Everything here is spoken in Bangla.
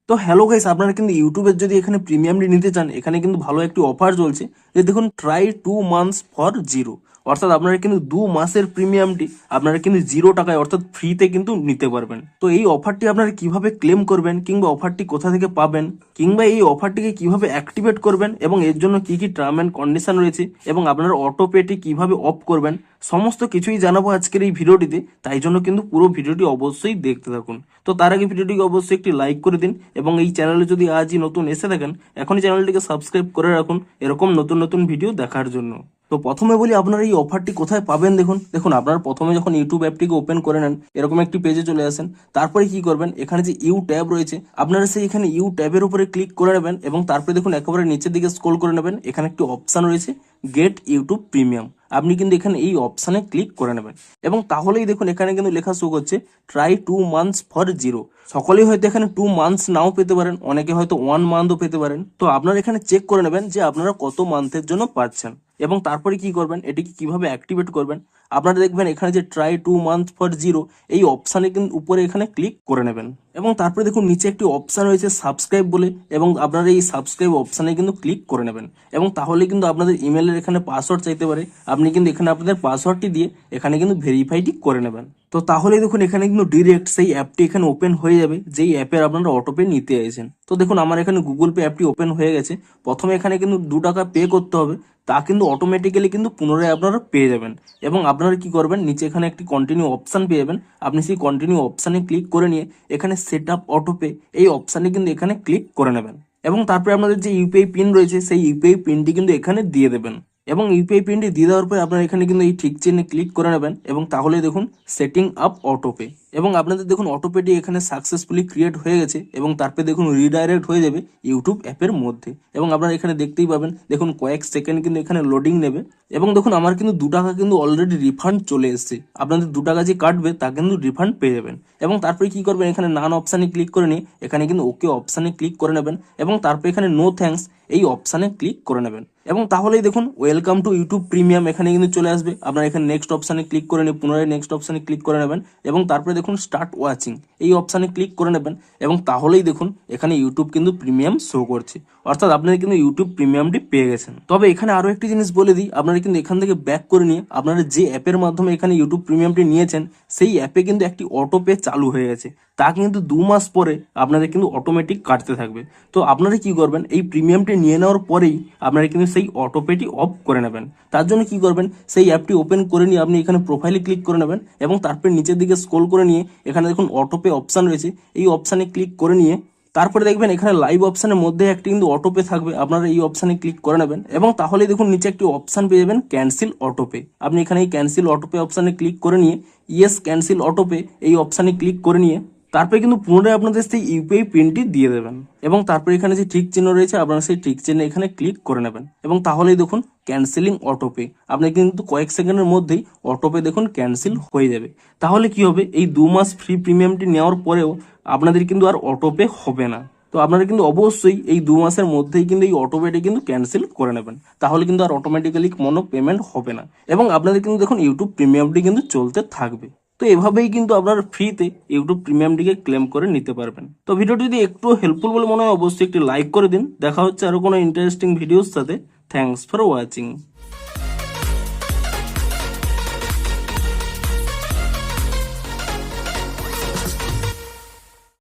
তো হ্যালো গাইস, আপনারা কিন্তু ইউটিউবের যদি এখানে প্রিমিয়ামটি নিতে চান, এখানে কিন্তু ভালো একটি অফার চলছে। যে দেখুন, ট্রাই 2 months ফর 0, অর্থাৎ আপনারা কিন্তু 2 মাসের প্রিমিয়ামটি আপনারা কিন্তু 0 টাকায় অর্থাৎ ফ্রিতে কিন্তু নিতে পারবেন। তো এই অফারটি আপনারা কিভাবে ক্লেম করবেন, কিংবা অফারটি কোথা থেকে পাবেন, কিংবা এই অফারটিকে কিভাবে অ্যাক্টিভেট করবেন এবং এর জন্য কি কি টার্ম অ্যান্ড কন্ডিশন রয়েছে এবং আপনারা অটো পেটি কিভাবে অফ করবেন, সমস্ত কিছুই জানাবো আজকের এই ভিডিওটিতে। তাই জন্য কিন্তু পুরো ভিডিওটি অবশ্যই দেখতে থাকুন। তো তার আগে ভিডিওটিকে অবশ্যই একটি লাইক করে দিন এবং এই চ্যানেলে যদি আজই নতুন এসে থাকেন, এখনই চ্যানেলটিকে সাবস্ক্রাইব করে রাখুন এরকম নতুন নতুন ভিডিও দেখার জন্য। তো প্রথমে বলি, আপনারা এই অফারটি কোথায় পাবেন। দেখুন আপনারা প্রথমে যখন ইউটিউব অ্যাপটিকে ওপেন করে নেন, এরকম একটি পেজে চলে আসেন। তারপরে কি করবেন, এখানে যে ইউ ট্যাব রয়েছে, আপনারা সেই এখানে ইউ ট্যাবের উপরে ক্লিক করে নেবেন এবং তারপরে দেখুন একেবারে নিচের দিকে স্ক্রল করে নেবেন। এখানে একটি অপশন রয়েছে গেট ইউটিউব প্রিমিয়াম, আপনি কিন্তু এখানে এই অপশানে ক্লিক করে নেবেন এবং তাহলেই দেখুন এখানে কিন্তু লেখা শো করছে ট্রাই 2 months ফর 0। সকলেই হয়তো এখানে 2 months নাও পেতে পারেন, অনেকে হয়তো 1 monthও পেতে পারেন। তো আপনারা এখানে চেক করে নেবেন যে আপনারা কত মান্থের জন্য পাচ্ছেন এবং তারপরে কি করবেন, এটিকে কিভাবে অ্যাক্টিভেট করবেন। আপনারা দেখবেন এখানে যে ট্রাই 2 months ফর 0 এই অপশানে কিন্তু উপরে এখানে ক্লিক করে নেবেন এবং তারপরে দেখুন নিচে একটি অপশান রয়েছে সাবস্ক্রাইব বলে, এবং আপনারা এই সাবস্ক্রাইব অপশানে কিন্তু ক্লিক করে নেবেন এবং তাহলে কিন্তু আপনাদের ইমেলের এখানে পাসওয়ার্ড চাইতে পারে। আপনি কিন্তু এখানে আপনাদের পাসওয়ার্ডটি দিয়ে এখানে কিন্তু ভেরিফাইটি করে নেবেন। তো তাহলে দেখুন এখানে কিন্তু ডিরেক্ট সেই অ্যাপটি এখানে ওপেন হয়ে যাবে, যেই অ্যাপের আপনারা অটোপে নিতে চাইছেন। তো দেখুন আমার এখানে গুগল পে অ্যাপটি ওপেন হয়ে গেছে। প্রথমে এখানে কিন্তু 2 টাকা পে করতে হবে, তা কিন্তু অটোমেটিক্যালি কিন্তু পুনরায় আপনারা পেয়ে যাবেন। এবং আপনারা কি করবেন, নিচে এখানে একটি কন্টিনিউ অপশান পেয়ে যাবেন। আপনি সেই কন্টিনিউ অপশানে ক্লিক করে নিয়ে এখানে সেট আপ অটোপে এই অপশানে কিন্তু এখানে ক্লিক করে নেবেন এবং তারপরে আপনাদের যে ইউপিআই পিন রয়েছে সেই ইউপিআই পিনটি কিন্তু এখানে দিয়ে দেবেন এবং ইউপিআই পিনটি দিয়ে দেওয়ার পরে আপনারা এখানে কিন্তু এই ঠিক চিহ্নে ক্লিক করে নেবেন এবং তাহলে দেখুন সেটিং আপ অটোপে এবং আপনাদের দেখুন অটোপেটি এখানে সাকসেসফুলি ক্রিয়েট হয়ে গেছে এবং তারপরে দেখুন রিডাইরেক্ট হয়ে যাবে ইউটিউব অ্যাপের মধ্যে। এবং আপনারা এখানে দেখতেই পাবেন, দেখুন কয়েক সেকেন্ড কিন্তু এখানে লোডিং নেবে এবং দেখুন আমার কিন্তু 2 টাকা কিন্তু অলরেডি রিফান্ড চলে এসেছে। আপনাদের 2 টাকা যে কাটবে তা কিন্তু রিফান্ড পেয়ে যাবেন। এবং তারপরে কি করবেন, এখানে নান অপশানে ক্লিক করে নিয়ে এখানে কিন্তু ওকে অপশানে ক্লিক করে নেবেন এবং তারপরে এখানে নো থ্যাঙ্কস এই অপশানে ক্লিক করে নেবেন এবং তাহলেই দেখুন ওয়েলকাম টু ইউটিউব প্রিমিয়াম এখানে কিন্তু চলে আসবে। আপনারা এখানে নেক্সট অপশানে ক্লিক করে নিয়ে পুনরায় নেক্সট অপশানে ক্লিক করে নেবেন এবং তারপরে দেখুন স্টার্ট ওয়াচিং এই অপশানে ক্লিক করে নেবেন এবং তাহলেই দেখুন এখানে ইউটিউব কিন্তু প্রিমিয়াম শো করছে, অর্থাৎ আপনারা কিন্তু ইউটিউব প্রিমিয়ামটি পেয়ে গেছেন। তবে এখানে আরো একটি জিনিস বলে দিই, আপনারা কিন্তু এখান থেকে ব্যাক করে নিয়ে আপনারা যে অ্যাপের মাধ্যমে এখানে ইউটিউব প্রিমিয়ামটি নিয়েছেন সেই অ্যাপে কিন্তু একটি অটো পে চালু হয়ে গেছে, তা কিন্তু 2 মাস পরে আপনাদের কিন্তু অটোমেটিক কাটতে থাকবে। তো আপনারা কি করবেন, এই প্রিমিয়ামটি নিয়ে নেওয়ার পরেই আপনারা কিন্তু সেই অটো পেটি অফ করে নেবেন। তার জন্য কি করবেন, সেই অ্যাপটি ওপেন করে নিয়ে আপনি এখানে প্রোফাইলে ক্লিক করে নেবেন এবং তারপরে নিচের দিকে স্ক্রল করে নিয়ে এখানে দেখুন অটো পে অপশান রয়েছে, এই অপশানে ক্লিক করে নিয়ে তারপরে দেখবেন এখানে লাইভ অপশানের মধ্যে একটি কিন্তু অটোপে থাকবে, আপনারা এই অপশানে ক্লিক করে নেবেন এবং তাহলে দেখুন নিচে একটি অপশান পেয়ে যাবেন ক্যান্সেল অটোপে। আপনি এখানে এই ক্যান্সেল অটোপে অপশানে ক্লিক করে নিয়ে ইয়েস ক্যান্সেল অটোপে এই অপশানে ক্লিক করে নিয়ে তারপরে কিন্তু পুনরায় আপনাদের সেই ইউপিআই পিনটি দিয়ে দেবেন এবং তারপরে এখানে যে ঠিক চিহ্ন রয়েছে আপনারা সেই ঠিক চিহ্নে এখানে ক্লিক করে নেবেন এবং তাহলেই দেখুন ক্যান্সেলিং অটোপে, আপনি কিন্তু কয়েক সেকেন্ডের মধ্যেই অটোপে দেখুন ক্যান্সেল হয়ে যাবে। তাহলে কি হবে, এই 2 মাস ফ্রি প্রিমিয়ামটি নেওয়ার পরেও আপনাদের কিন্তু আর অটোপে হবে না। তো আপনারা কিন্তু অবশ্যই এই 2 মাসের মধ্যেই কিন্তু এই অটোপেটি কিন্তু ক্যান্সেল করে নেবেন, তাহলে কিন্তু আর অটোমেটিক্যালি কোনো পেমেন্ট হবে না এবং আপনাদের কিন্তু দেখুন ইউটিউব প্রিমিয়ামটি কিন্তু চলতে থাকবে। তো এভাবেই কিন্তু আপনারা ফ্রিতে ইউটিউব প্রিমিয়ামটিকে ক্লেম করে নিতে পারবেন। তো ভিডিওটি যদি একটু হেল্পফুল বলে মনে হয় অবশ্যই একটি লাইক করে দিন। দেখা হচ্ছে আরো কোনো ইন্টারেস্টিং ভিডিওর সাথে। Thanks for watching.